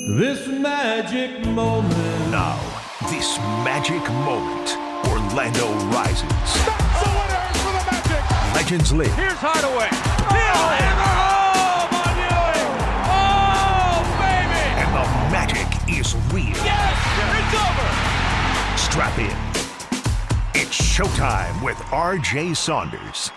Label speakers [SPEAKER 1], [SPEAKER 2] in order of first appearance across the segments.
[SPEAKER 1] This magic moment.
[SPEAKER 2] Now, this magic moment. Orlando rises.
[SPEAKER 3] That's the winner for the Magic.
[SPEAKER 2] Legends live.
[SPEAKER 3] Here's Hardaway. He'll hammer home on Ewing. Oh, baby.
[SPEAKER 2] And the magic is real.
[SPEAKER 3] Yes, it's over.
[SPEAKER 2] Strap in. It's showtime with RJ Saunders.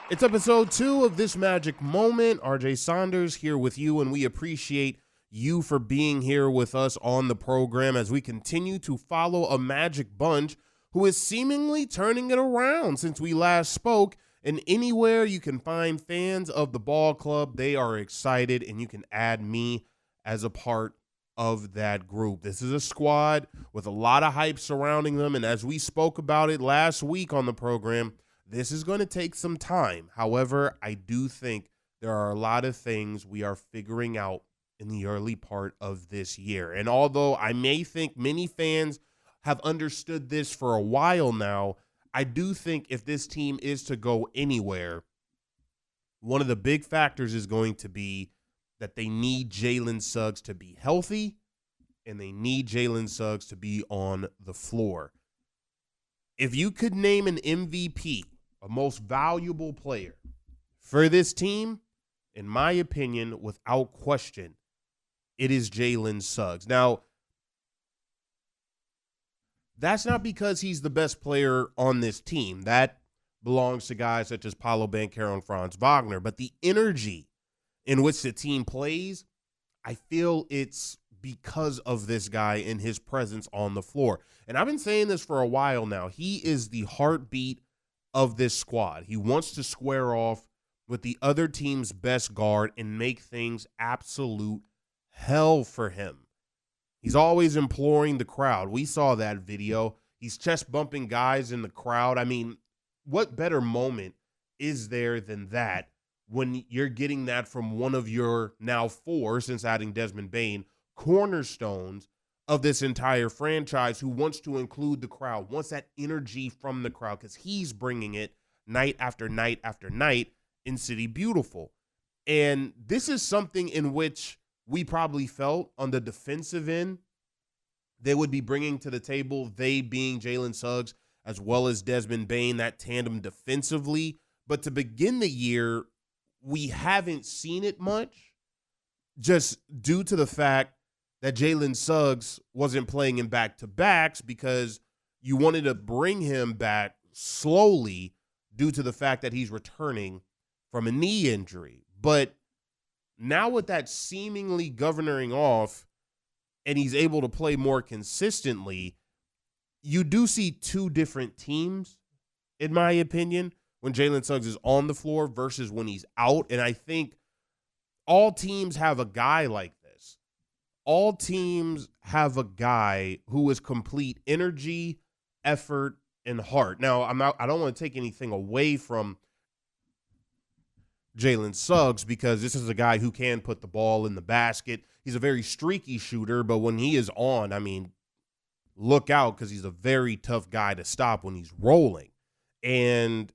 [SPEAKER 4] It's episode 2 of This Magic Moment. RJ Saunders here with you, and we appreciate you for being here with us on the program as we continue to follow a Magic bunch who is seemingly turning it around since we last spoke. And anywhere you can find fans of the ball club, they are excited, and you can add me as a part of that group. This is a squad with a lot of hype surrounding them, and as we spoke about it last week on the program, this is going to take some time. However, I do think there are a lot of things we are figuring out in the early part of this year. And although I may think many fans have understood this for a while now, I do think if this team is to go anywhere, one of the big factors is going to be that they need Jalen Suggs to be healthy, and they need Jalen Suggs to be on the floor. If you could name an MVP, a most valuable player for this team, in my opinion, without question, it is Jalen Suggs. Now, that's not because he's the best player on this team. That belongs to guys such as Paolo Banchero and Franz Wagner. But the energy in which the team plays, I feel it's because of this guy and his presence on the floor. And I've been saying this for a while now. He is the heartbeat of this squad. He wants to square off with the other team's best guard and make things absolute hell for him. He's always imploring the crowd. We saw that video. He's chest bumping guys in the crowd. I mean, what better moment is there than that when you're getting that from one of your now 4, since adding Desmond Bane, cornerstones of this entire franchise, who wants to include the crowd, wants that energy from the crowd, because he's bringing it night after night after night in City Beautiful. And this is something in which we probably felt on the defensive end they would be bringing to the table, they being Jalen Suggs as well as Desmond Bane, that tandem defensively. But to begin the year, we haven't seen it much, just due to the fact that Jalen Suggs wasn't playing in back-to-backs, because you wanted to bring him back slowly due to the fact that he's returning from a knee injury. But now with that seemingly governing off and he's able to play more consistently, you do see two different teams, in my opinion, when Jalen Suggs is on the floor versus when he's out. And I think all teams have a guy like this. All teams have a guy who is complete energy, effort, and heart. Now, I don't want to take anything away from Jalen Suggs, because this is a guy who can put the ball in the basket. He's a very streaky shooter, but when he is on, I mean, look out, because he's a very tough guy to stop when he's rolling. And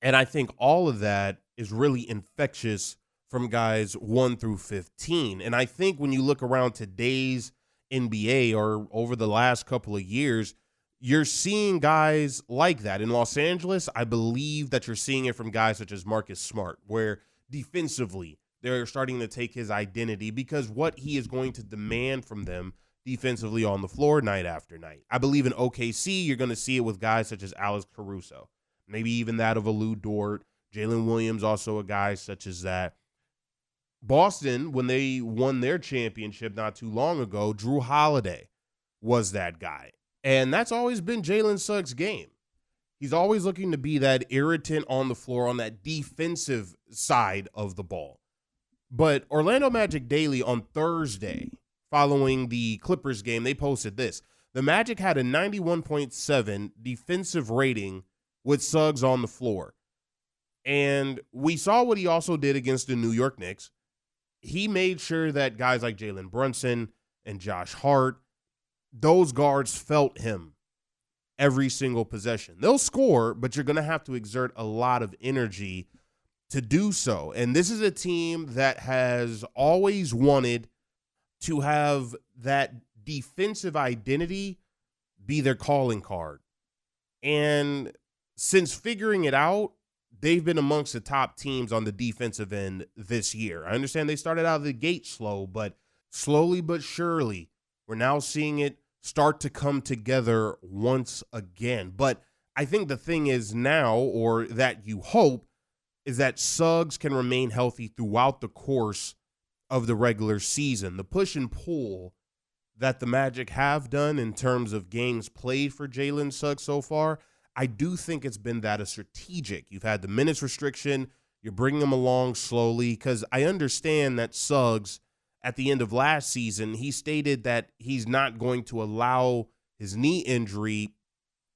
[SPEAKER 4] I think all of that is really infectious from guys 1 through 15. And I think when you look around today's NBA, or over the last couple of years, you're seeing guys like that. In Los Angeles, I believe that you're seeing it from guys such as Marcus Smart, where defensively they're starting to take his identity because what he is going to demand from them defensively on the floor night after night. I believe in OKC, you're going to see it with guys such as Alex Caruso, maybe even that of Lou Dort, Jalen Williams, also a guy such as that. Boston, when they won their championship not too long ago, Drew Holiday was that guy. And that's always been Jalen Suggs' game. He's always looking to be that irritant on the floor on that defensive side of the ball. But Orlando Magic Daily on Thursday, following the Clippers game, they posted this. The Magic had a 91.7 defensive rating with Suggs on the floor. And we saw what he also did against the New York Knicks. He made sure that guys like Jalen Brunson and Josh Hart, those guards felt him every single possession. They'll score, but you're going to have to exert a lot of energy to do so. And this is a team that has always wanted to have that defensive identity be their calling card. And since figuring it out, they've been amongst the top teams on the defensive end this year. I understand they started out of the gate slow, but slowly but surely, we're now seeing it start to come together once again. But I think the thing is now, or that you hope, is that Suggs can remain healthy throughout the course of the regular season. The push and pull that the Magic have done in terms of games played for Jalen Suggs so far, I do think it's been that a strategic. You've had the minutes restriction. You're bringing him along slowly, because I understand that Suggs, at the end of last season, he stated that he's not going to allow his knee injury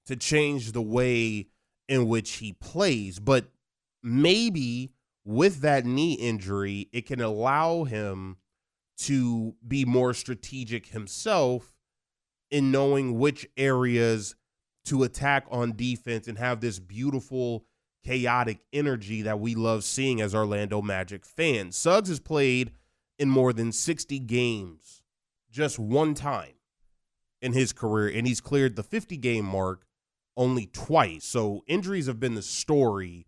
[SPEAKER 4] to change the way in which he plays. But maybe with that knee injury, it can allow him to be more strategic himself in knowing which areas to attack on defense and have this beautiful, chaotic energy that we love seeing as Orlando Magic fans. Suggs has played in more than 60 games just one time in his career, and he's cleared the 50-game mark only twice. So injuries have been the story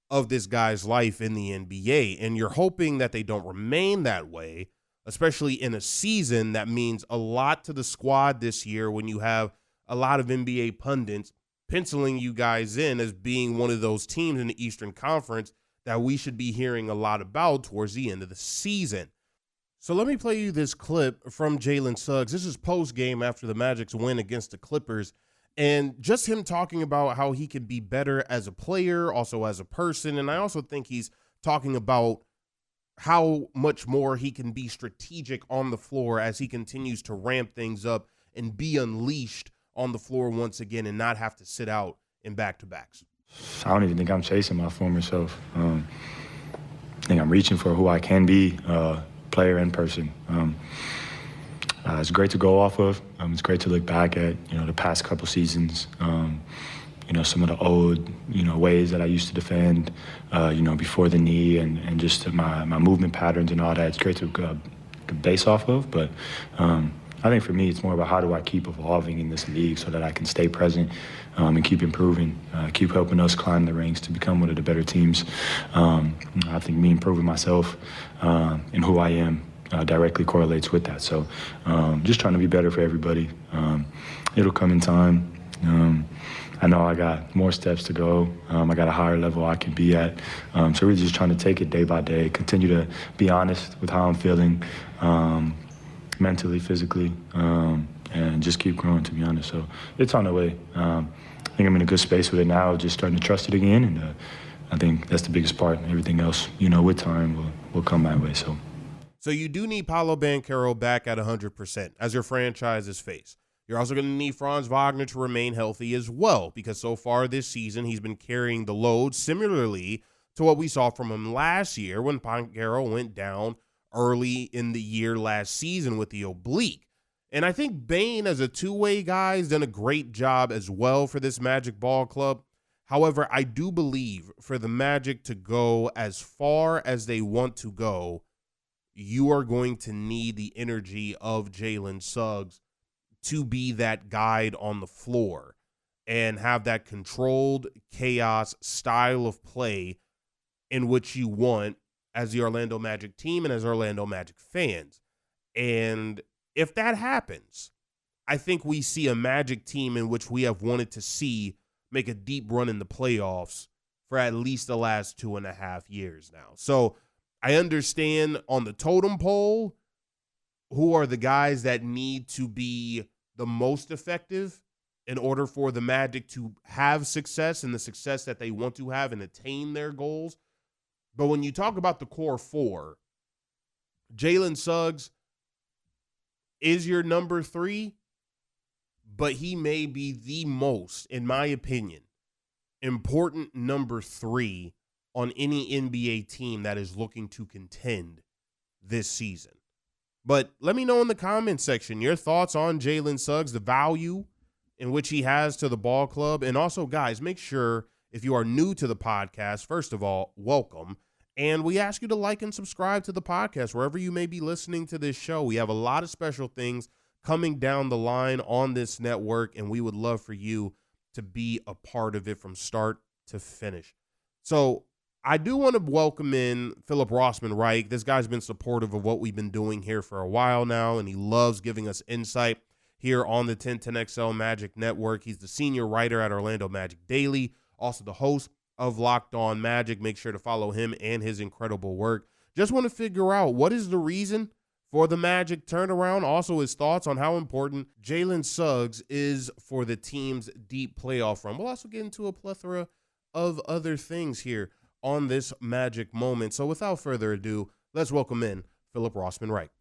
[SPEAKER 4] of this guy's life in the NBA, and you're hoping that they don't remain that way, especially in a season that means a lot to the squad this year, when you have a lot of NBA pundits penciling you guys in as being one of those teams in the Eastern Conference that we should be hearing a lot about towards the end of the season. So let me play you this clip from Jalen Suggs. This is post-game after the Magic's win against the Clippers, and just him talking about how he can be better as a player, also as a person, and I also think he's talking about how much more he can be strategic on the floor as he continues to ramp things up and be unleashed on the floor once again and not have to sit out in back-to-backs.
[SPEAKER 5] I don't even think I'm chasing my former self. I think I'm reaching for who I can be, player and person. It's great to go off of. It's great to look back at, the past couple seasons. Some of the old, ways that I used to defend, before the knee and just my movement patterns and all that. It's great to base off of, but I think for me, it's more about how do I keep evolving in this league so that I can stay present and keep improving, keep helping us climb the ranks to become one of the better teams. I think me improving myself and who I am directly correlates with that. So just trying to be better for everybody. It'll come in time. I know I got more steps to go. I got a higher level I can be at. So we're just trying to take it day by day, continue to be honest with how I'm feeling, mentally, physically, and just keep growing, to be honest. So it's on the way. I think I'm in a good space with it now, just starting to trust it again, and I think that's the biggest part. Everything else, with time will come my way.
[SPEAKER 4] So you do need Paolo Banchero back at 100% as your franchise's face. You're also going to need Franz Wagner to remain healthy as well, because so far this season he's been carrying the load similarly to what we saw from him last year when Banchero went down early in the year last season with the oblique. And I think Bane, as a two-way guy, has done a great job as well for this Magic ball club. However, I do believe for the Magic to go as far as they want to go, you are going to need the energy of Jalen Suggs to be that guide on the floor and have that controlled chaos style of play in which you want as the Orlando Magic team and as Orlando Magic fans. And if that happens, I think we see a Magic team in which we have wanted to see make a deep run in the playoffs for at least the last 2.5 years now. So I understand on the totem pole who are the guys that need to be the most effective in order for the Magic to have success and the success that they want to have and attain their goals. But when you talk about the core four, Jalen Suggs is your number 3, but he may be the most, in my opinion, important number 3 on any NBA team that is looking to contend this season. But let me know in the comments section your thoughts on Jalen Suggs, the value in which he has to the ball club. And also, guys, make sure if you are new to the podcast, first of all, welcome. And we ask you to like and subscribe to the podcast wherever you may be listening to this show. We have a lot of special things coming down the line on this network, and we would love for you to be a part of it from start to finish. So I do want to welcome in Philip Rossman-Reich. This guy's been supportive of what we've been doing here for a while now, and he loves giving us insight here on the 1010XL Magic Network. He's the senior writer at Orlando Magic Daily, also the host of Locked On Magic. Make sure to follow him and his incredible work. Just want to figure out what is the reason for the Magic turnaround, also his thoughts on how important Jalen Suggs is for the team's deep playoff run. We'll also get into a plethora of other things here on this Magic moment. So without further ado, let's welcome in Philip Rossman-Reich.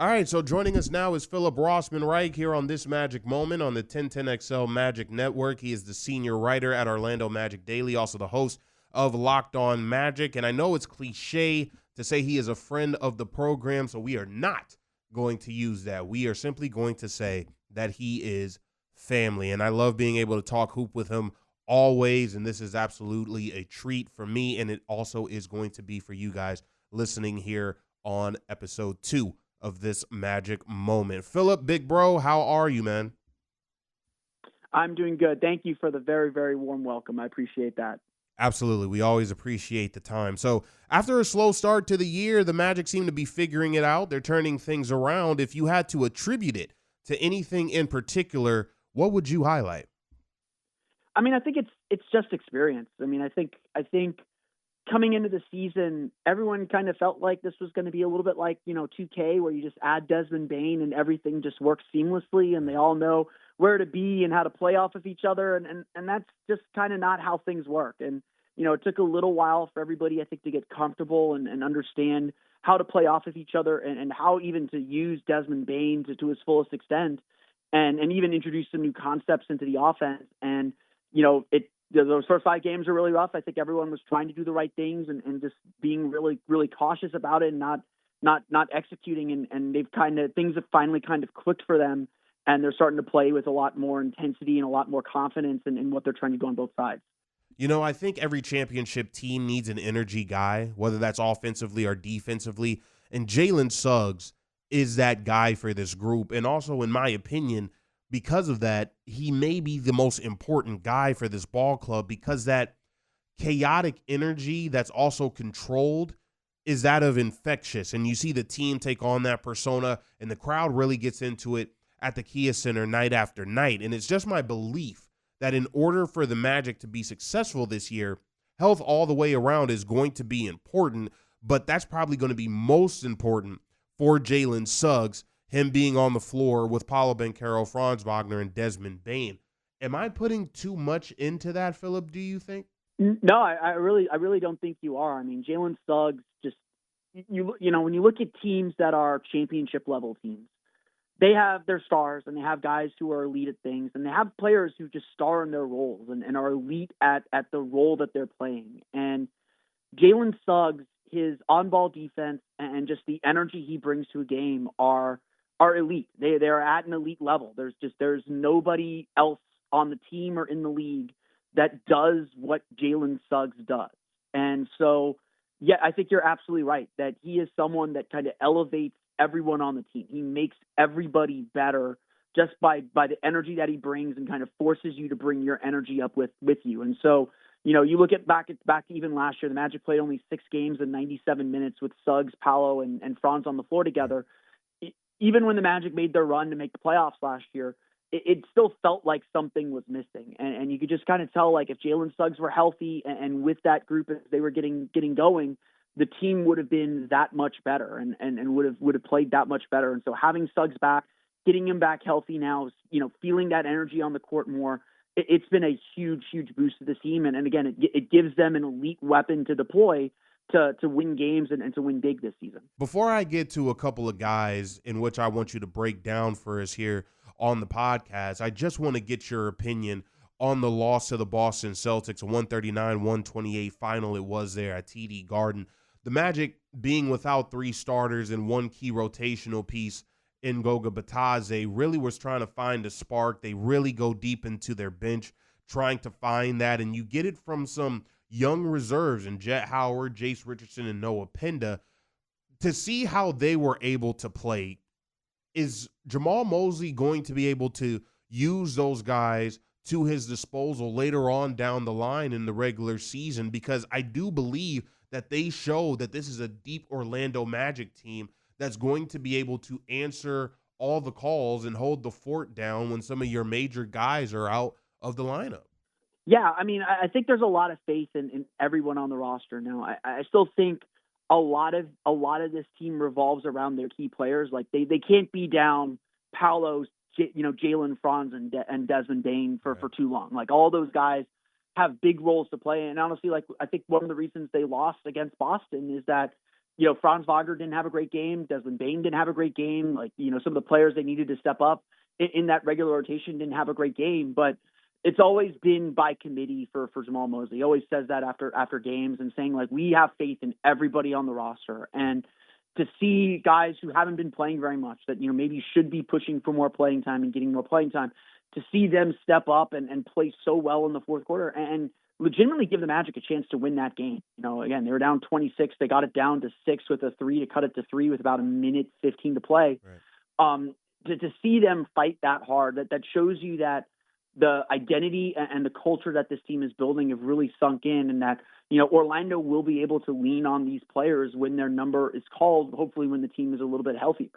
[SPEAKER 4] All right, so joining us now is Philip Rossman-Reich here on this Magic Moment on the 1010XL Magic Network. He is the senior writer at Orlando Magic Daily, also the host of Locked On Magic. And I know it's cliche to say he is a friend of the program, so we are not going to use that. We are simply going to say that he is family. And I love being able to talk hoop with him always, and this is absolutely a treat for me, and it also is going to be for you guys listening here on episode 2 of this Magic Moment. Philip, big bro, how are you, man?
[SPEAKER 6] I'm doing good. Thank you for the very, very warm welcome. I appreciate that.
[SPEAKER 4] Absolutely. We always appreciate the time. So after a slow start to the year, the Magic seem to be figuring it out. They're turning things around. If you had to attribute it to anything in particular, what would you highlight?
[SPEAKER 6] I mean, I think it's just experience. I mean, I think coming into the season, everyone kind of felt like this was going to be a little bit like, 2K, where you just add Desmond Bane and everything just works seamlessly and they all know where to be and how to play off of each other. And that's just kind of not how things work. And, it took a little while for everybody, I think, to get comfortable and understand how to play off of each other and how even to use Desmond Bane to his fullest extent and even introduce some new concepts into the offense. And, those first 5 games are really rough. I think everyone was trying to do the right things and just being really, really cautious about it and not executing. And things have finally kind of clicked for them, and they're starting to play with a lot more intensity and a lot more confidence in what they're trying to do on both sides.
[SPEAKER 4] I think every championship team needs an energy guy, whether that's offensively or defensively. And Jalen Suggs is that guy for this group. And also, in my opinion, because of that, he may be the most important guy for this ball club, because that chaotic energy that's also controlled is that of infectious. And you see the team take on that persona, and the crowd really gets into it at the Kia Center night after night. And it's just my belief that in order for the Magic to be successful this year, health all the way around is going to be important, but that's probably going to be most important for Jalen Suggs, him being on the floor with Paolo Banchero, Franz Wagner, and Desmond Bane. Am I putting too much into that, Philip, do you think?
[SPEAKER 6] No, I really don't think you are. I mean, Jalen Suggs, just, when you look at teams that are championship level teams, they have their stars and they have guys who are elite at things, and they have players who just star in their roles and are elite at the role that they're playing. And Jalen Suggs, his on-ball defense and just the energy he brings to a game are elite. They're at an elite level. There's nobody else on the team or in the league that does what Jalen Suggs does. And so, yeah, I think you're absolutely right that he is someone that kind of elevates everyone on the team. He makes everybody better just by the energy that he brings, and kind of forces you to bring your energy up with you. And so, you look at back even last year, the Magic played only 6 games and 97 minutes with Suggs, Paolo, and Franz on the floor together. Even when the Magic made their run to make the playoffs last year, it still felt like something was missing. And you could just kind of tell, like, if Jalen Suggs were healthy and with that group as they were getting going, the team would have been that much better and would have played that much better. And so having Suggs back, getting him back healthy now, feeling that energy on the court more, it's been a huge, huge boost to the team. And again, it gives them an elite weapon to deploy to win games and to win big this season.
[SPEAKER 4] Before I get to a couple of guys in which I want you to break down for us here on the podcast, I just want to get your opinion on the loss to the Boston Celtics, a 139-128 final it was there at TD Garden. The Magic being without 3 starters and 1 key rotational piece in Goga Batadze really was trying to find a spark. They really go deep into their bench trying to find that, and you get it from some young reserves in Jet Howard, Jace Richardson, and Noah Penda, to see how they were able to play. Is Jamal Mosley going to be able to use those guys to his disposal later on down the line in the regular season? Because I do believe that they show that this is a deep Orlando Magic team that's going to be able to answer all the calls and hold the fort down when some of your major guys are out of the lineup.
[SPEAKER 6] Yeah, I mean, I think there's a lot of faith in everyone on the roster now. I still think a lot of this team revolves around their key players. Like they can't be down Paolo, Jalen Franz and Desmond Bane for too long. Like all those guys have big roles to play. And honestly, like I think one of the reasons they lost against Boston is that, Franz Wagner didn't have a great game. Desmond Bane didn't have a great game. Like, some of the players they needed to step up in that regular rotation didn't have a great game. But it's always been by committee for Jamal Mosley. He always says that after games and saying, like, we have faith in everybody on the roster. And to see guys who haven't been playing very much that, maybe should be pushing for more playing time and getting more playing time, to see them step up and play so well in the fourth quarter and legitimately give the Magic a chance to win that game. Again, they were down 26. They got it down to 6 with a 3 to cut it to 3 with about a minute 15 to play. Right. To see them fight that hard, that shows you that the identity and the culture that this team is building have really sunk in, and that, Orlando will be able to lean on these players when their number is called, hopefully when the team is a little bit healthier.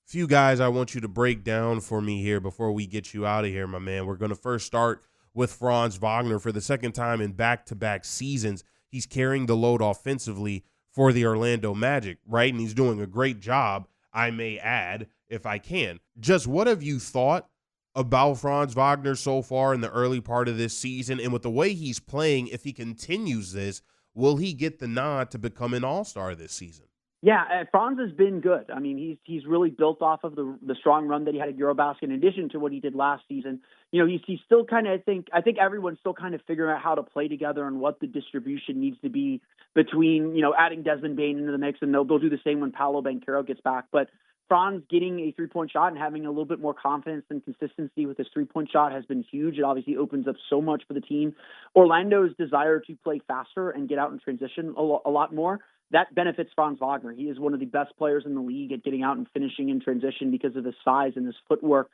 [SPEAKER 4] Few guys I want you to break down for me here before we get you out of here, my man. We're going to first start with Franz Wagner. For the second time in back-to-back seasons, he's carrying the load offensively for the Orlando Magic, right? And he's doing a great job, I may add, if I can. Just what have you thought about Franz Wagner so far in the early part of this season? And with the way he's playing, if he continues this, will he get the nod to become an all-star this season?
[SPEAKER 6] Yeah, Franz has been good. I mean, he's really built off of the strong run that he had at Eurobasket in addition to what he did last season. He's still kind of, I think everyone's still kind of figuring out how to play together and what the distribution needs to be between, adding Desmond Bane into the mix, and they'll do the same when Paolo Banchero gets back. But Franz getting a three-point shot and having a little bit more confidence and consistency with his three-point shot has been huge. It obviously opens up so much for the team. Orlando's desire to play faster and get out in transition a lot more, that benefits Franz Wagner. He is one of the best players in the league at getting out and finishing in transition because of his size and his footwork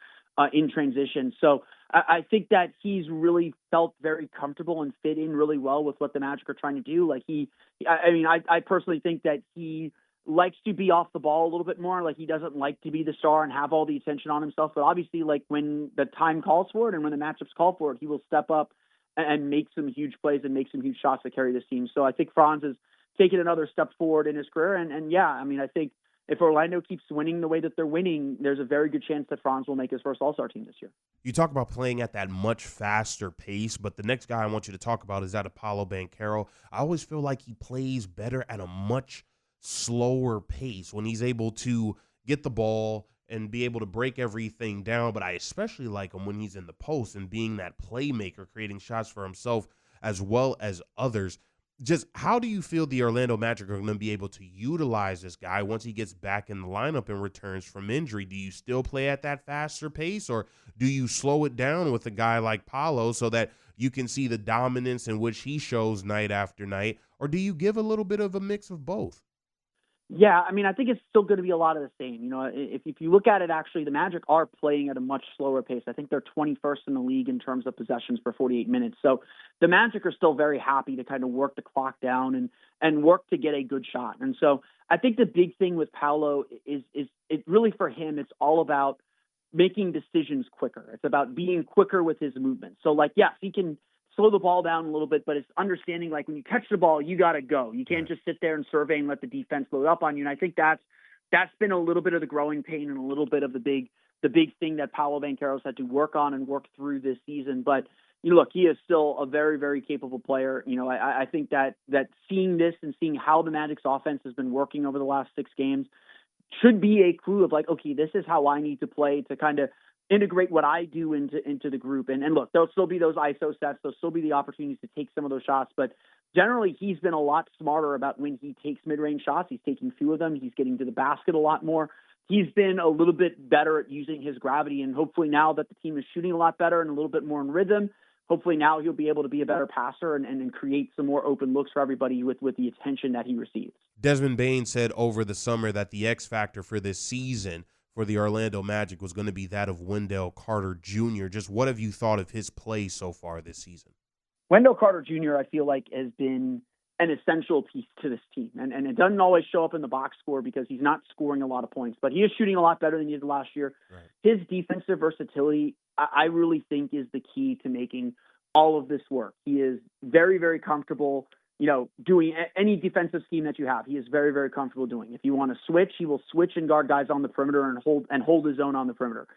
[SPEAKER 6] in transition. So I think that he's really felt very comfortable and fit in really well with what the Magic are trying to do. Like I personally think that he likes to be off the ball a little bit more. Like he doesn't like to be the star and have all the attention on himself. But obviously, like when the time calls for it and when the matchups call for it, he will step up and make some huge plays and make some huge shots to carry this team. So I think Franz is taking another step forward in his career. And yeah, I mean, I think if Orlando keeps winning the way that they're winning, there's a very good chance that Franz will make his first All-Star team this year.
[SPEAKER 4] You talk about playing at that much faster pace, but the next guy I want you to talk about is that of Paolo Banchero. I always feel like he plays better at a much slower pace when he's able to get the ball and be able to break everything down. But I especially like him when he's in the post and being that playmaker, creating shots for himself as well as others. Just how do you feel the Orlando Magic are going to be able to utilize this guy once he gets back in the lineup and returns from injury? Do you still play at that faster pace, or do you slow it down with a guy like Paolo so that you can see the dominance in which he shows night after night, or do you give a little bit of a mix of both?
[SPEAKER 6] Yeah, I mean, I think it's still going to be a lot of the same. If you look at it, actually, the Magic are playing at a much slower pace. I think they're 21st in the league in terms of possessions per 48 minutes. So the Magic are still very happy to kind of work the clock down and work to get a good shot. And so I think the big thing with Paolo is it really for him, it's all about making decisions quicker. It's about being quicker with his movement. So like, yes, he can slow the ball down a little bit, but it's understanding like when you catch the ball, you got to go. You can't just sit there and survey and let the defense load up on you. And I think that's been a little bit of the growing pain and a little bit of the big thing that Paolo Banchero's had to work on and work through this season. But look, he is still a very, very capable player. I think that seeing this and seeing how the Magic's offense has been working over the last 6 games should be a clue of like, okay, this is how I need to play to kind of integrate what I do into the group. And look, there'll still be those ISO sets. There'll still be the opportunities to take some of those shots. But generally, he's been a lot smarter about when he takes mid-range shots. He's taking few of them. He's getting to the basket a lot more. He's been a little bit better at using his gravity. And hopefully now that the team is shooting a lot better and a little bit more in rhythm, hopefully now he'll be able to be a better passer and create some more open looks for everybody with the attention that he receives.
[SPEAKER 4] Desmond Bane said over the summer that the X factor for this season for the Orlando Magic was going to be that of Wendell Carter Jr. Just what have you thought of his play so far this season?
[SPEAKER 6] Wendell Carter Jr., I feel like, has been an essential piece to this team. And it doesn't always show up in the box score because he's not scoring a lot of points, but he is shooting a lot better than he did last year. Right. His defensive versatility, I really think, is the key to making all of this work. He is very, very comfortable, doing any defensive scheme that you have. He is very, very comfortable doing. If you want to switch, he will switch and guard guys on the perimeter and hold his own on the perimeter.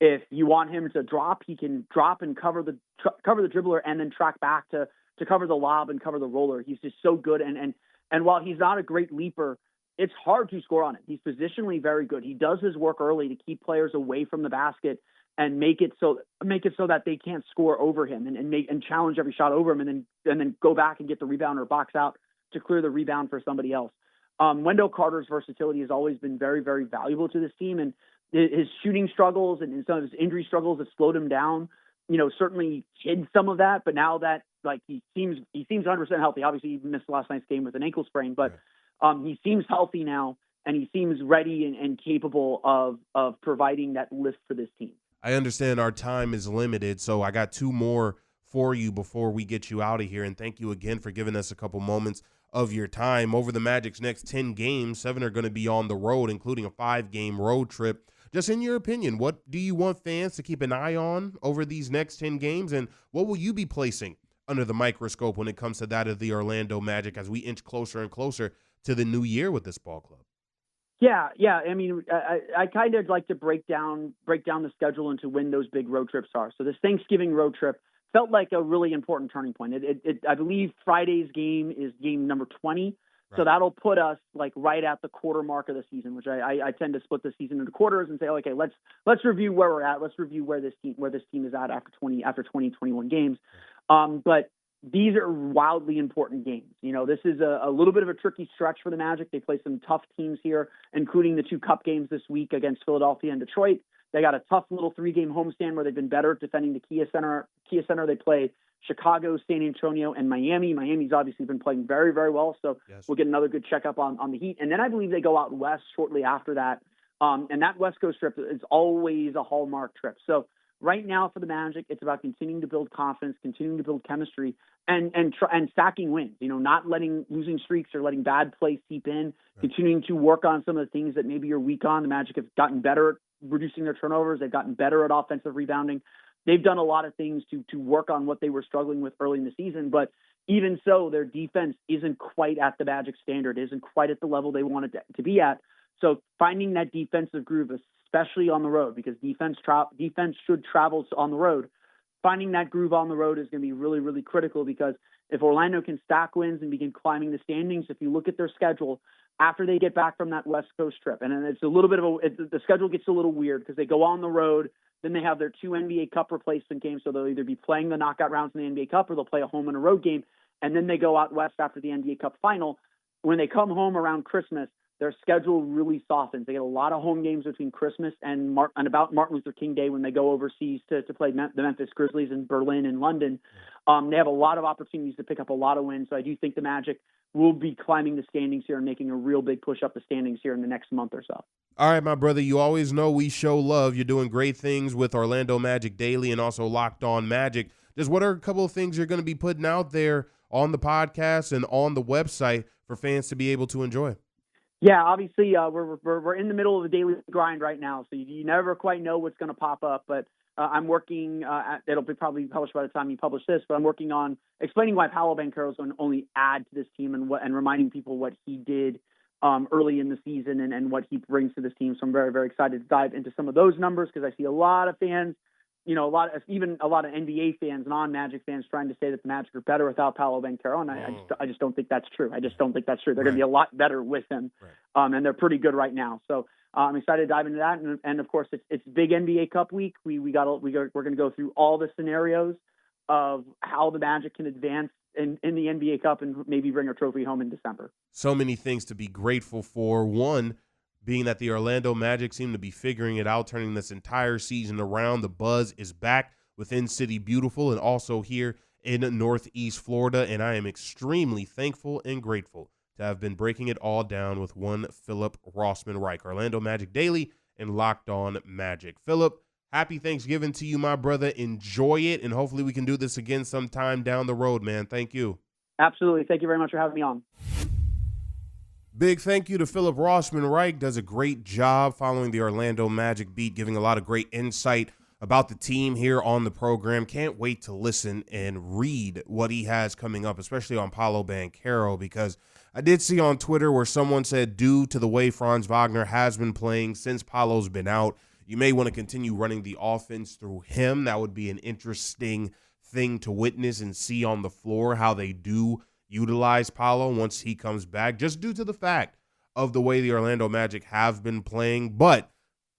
[SPEAKER 6] If you want him to drop, he can drop and cover the dribbler and then track back to cover the lob and cover the roller. He's just so good. And while he's not a great leaper, it's hard to score on it. He's positionally very good. He does his work early to keep players away from the basket and make it so that they can't score over him and challenge every shot over him and then go back and get the rebound or box out to clear the rebound for somebody else. Wendell Carter's versatility has always been very, very valuable to this team, and his shooting struggles and some of his injury struggles have slowed him down. Certainly hid some of that, but now that he seems 100% healthy. Obviously, he missed last night's game with an ankle sprain, but he seems healthy now, and he seems ready and capable of providing that lift for this team.
[SPEAKER 4] I understand our time is limited, so I got two more for you before we get you out of here, and thank you again for giving us a couple moments of your time. Over the Magic's next 10 games, 7 are going to be on the road, including a 5-game road trip. Just in your opinion, what do you want fans to keep an eye on over these next 10 games, and what will you be placing under the microscope when it comes to that of the Orlando Magic as we inch closer and closer to the new year with this ball club?
[SPEAKER 6] Yeah. I mean, I kind of like to break down the schedule into when those big road trips are. So this Thanksgiving road trip felt like a really important turning point. I believe Friday's game is game number 20. Right. So that'll put us right at the quarter mark of the season, which I tend to split the season into quarters and say, okay, let's review where we're at. Let's review where this team is at after 21 games. But these are wildly important games. This is a little bit of a tricky stretch for the Magic. They play some tough teams here, including the 2 cup games this week against Philadelphia and Detroit. They got a tough little 3-game homestand where they've been better defending the Kia Center. They play Chicago, San Antonio, and Miami. Miami's obviously been playing very, very well, so yes, we'll get another good checkup on the Heat. And then I believe they go out west shortly after that. And that West Coast trip is always a hallmark trip. So right now for the Magic, it's about continuing to build confidence, continuing to build chemistry, and stacking wins. Not letting losing streaks or letting bad play seep in. Right. Continuing to work on some of the things that maybe you're weak on. The Magic have gotten better at reducing their turnovers. They've gotten better at offensive rebounding. They've done a lot of things to work on what they were struggling with early in the season. But even so, their defense isn't quite at the Magic standard, isn't quite at the level they wanted to be at. So finding that defensive groove, especially on the road, because defense should travel on the road. Finding that groove on the road is going to be really, really critical, because if Orlando can stack wins and begin climbing the standings, if you look at their schedule after they get back from that West Coast trip, and then it's a little bit of the schedule gets a little weird because they go on the road, then they have their 2 NBA Cup replacement games, so they'll either be playing the knockout rounds in the NBA Cup or they'll play a home and a road game, and then they go out west after the NBA Cup final. When they come home around Christmas, their schedule really softens. They get a lot of home games between Christmas and about Martin Luther King Day when they go overseas to play the Memphis Grizzlies in Berlin and London. They have a lot of opportunities to pick up a lot of wins. So I do think the Magic will be climbing the standings here and making a real big push up the standings here in the next month or so.
[SPEAKER 4] All right, my brother, you always know we show love. You're doing great things with Orlando Magic Daily and also Locked On Magic. Just what are a couple of things you're going to be putting out there on the podcast and on the website for fans to be able to enjoy?
[SPEAKER 6] Yeah, obviously we're in the middle of the daily grind right now, so you never quite know what's going to pop up. But I'm working. It'll be probably published by the time you publish this. But I'm working on explaining why Paolo Banchero is going to only add to this team and reminding people what he did early in the season and what he brings to this team. So I'm very, very excited to dive into some of those numbers, because I see a lot of fans, a lot of NBA fans, non-Magic fans, trying to say that the Magic are better without Paolo Banchero, and I just don't think that's true. I just don't think that's true. They're going to be a lot better with him, and they're pretty good right now. So I'm excited to dive into that, and of course it's big NBA Cup week. We're going to go through all the scenarios of how the Magic can advance in the NBA Cup and maybe bring a trophy home in December.
[SPEAKER 4] So many things to be grateful for. One being that the Orlando Magic seem to be figuring it out, turning this entire season around. The buzz is back. within City Beautiful and also here in Northeast Florida. And I am extremely thankful and grateful to have been breaking it all down with one Philip Rossman Reich, Orlando Magic Daily and Locked On Magic. Philip, happy Thanksgiving to you, my brother. Enjoy it, and hopefully we can do this again sometime down the road, man. Thank you.
[SPEAKER 6] Absolutely. Thank you very much for having me on.
[SPEAKER 4] Big thank you to Philip Rossman Reich. Does a great job following the Orlando Magic beat, giving a lot of great insight about the team here on the program. Can't wait to listen and read what he has coming up, especially on Paolo Banchero, because I did see on Twitter where someone said due to the way Franz Wagner has been playing since Paolo's been out, you may want to continue running the offense through him. That would be an interesting thing to witness and see on the floor how they do utilize Paolo once he comes back, just due to the fact of the way the Orlando Magic have been playing. But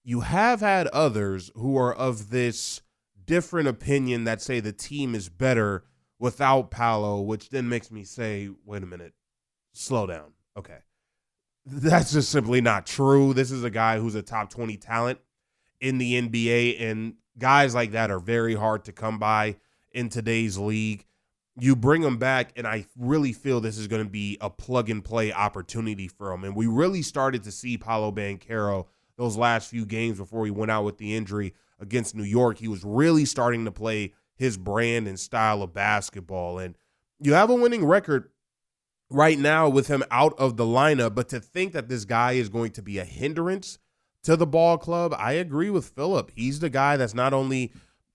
[SPEAKER 4] you have had others who are of this different opinion that say the team is better without Paolo, which then makes me say, wait a minute, slow down. Okay. That's just simply not true. This is a guy who's a top 20 talent in the NBA, and guys like that are very hard to come by in today's league. You bring him back, and I really feel this is going to be a plug-and-play opportunity for him. And we really started to see Paolo Banchero those last few games before he went out with the injury against New York. He was really starting to play his brand and style of basketball. And you have a winning record right now with him out of the lineup, but to think that this guy is going to be a hindrance to the ball club, I agree with Philip. He's the guy that's not only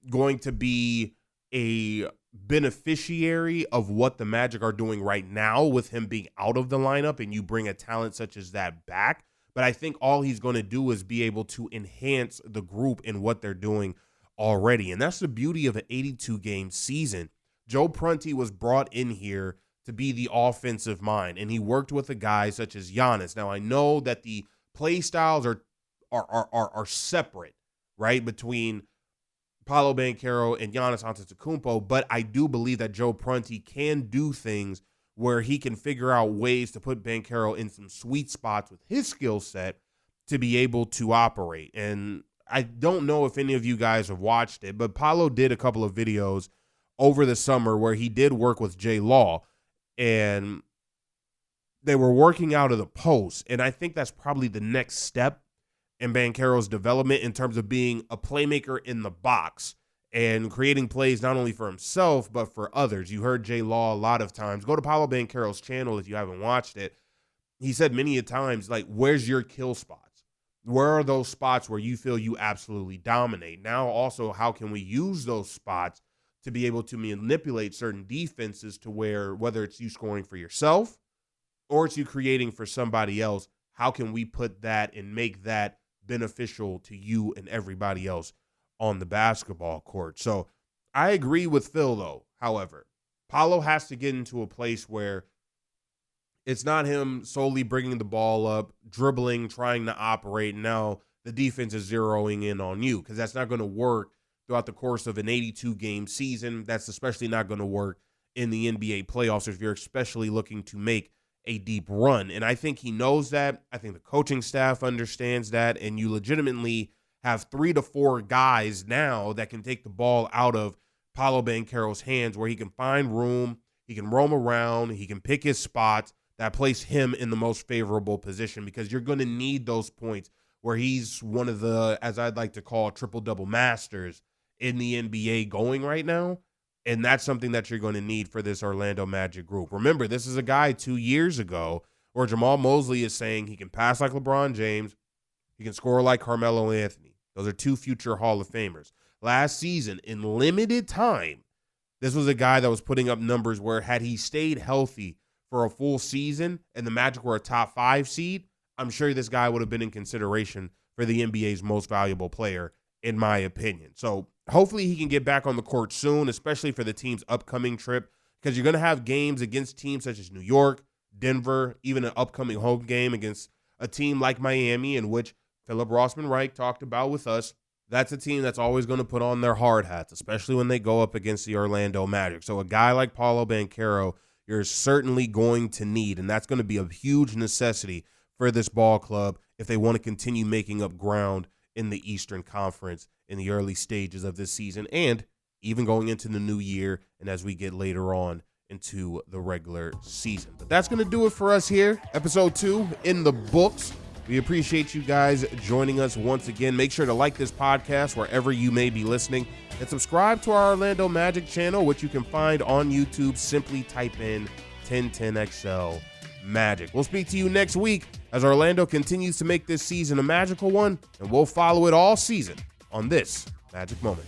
[SPEAKER 4] going to be a beneficiary of what the Magic are doing right now with him being out of the lineup, and you bring a talent such as that back, but I think all he's going to do is be able to enhance the group in what they're doing already. And that's the beauty of an 82-game season. Joe Prunty was brought in here to be the offensive mind, and he worked with a guy such as Giannis. Now, I know that the play styles are separate, right, between Paolo Banchero and Giannis Antetokounmpo, but I do believe that Joe Prunty can do things where he can figure out ways to put Banchero in some sweet spots with his skill set to be able to operate. And I don't know if any of you guys have watched it, but Paolo did a couple of videos over the summer where he did work with J Law, and they were working out of the post. And I think that's probably the next step in Banchero's development in terms of being a playmaker in the box and creating plays not only for himself but for others. You heard J Law a lot of times. Go to Paolo Banchero's channel if you haven't watched it. He said many a times, like, where's your kill spots? Where are those spots where you feel you absolutely dominate? Now also, how can we use those spots to be able to manipulate certain defenses to where, whether it's you scoring for yourself or it's you creating for somebody else, how can we put that and make that beneficial to you and everybody else on the basketball court? So I agree with Phil, though. However, Paolo has to get into a place where it's not him solely bringing the ball up, dribbling, trying to operate. Now the defense is zeroing in on you, because that's not going to work throughout the course of an 82-game season. That's especially not going to work in the NBA playoffs if you're especially looking to make a deep run. And I think he knows that. I think the coaching staff understands that. And you legitimately have 3 to 4 guys now that can take the ball out of Paolo Banchero's hands, where he can find room, he can roam around, he can pick his spots that place him in the most favorable position, because you're going to need those points where he's one of the, as I'd like to call, triple-double masters in the NBA going right now. And that's something that you're going to need for this Orlando Magic group. Remember, this is a guy 2 years ago where Jamal Mosley is saying he can pass like LeBron James, he can score like Carmelo Anthony. Those are 2 future Hall of Famers. Last season, in limited time, this was a guy that was putting up numbers where, had he stayed healthy for a full season and the Magic were a top 5 seed, I'm sure this guy would have been in consideration for the NBA's most valuable player, in my opinion. So hopefully he can get back on the court soon, especially for the team's upcoming trip, because you're going to have games against teams such as New York, Denver, even an upcoming home game against a team like Miami, in which Philip Rossman Reich talked about with us. That's a team that's always going to put on their hard hats, especially when they go up against the Orlando Magic. So a guy like Paolo Banchero, you're certainly going to need, and that's going to be a huge necessity for this ball club if they want to continue making up ground in the Eastern Conference in the early stages of this season and even going into the new year and as we get later on into the regular season. But that's going to do it for us here. Episode 2 in the books. We appreciate you guys joining us once again. Make sure to like this podcast wherever you may be listening and subscribe to our Orlando Magic channel, which you can find on YouTube. Simply type in 1010XL Magic. We'll speak to you next week as Orlando continues to make this season a magical one, and we'll follow it all season on this Magic Moment.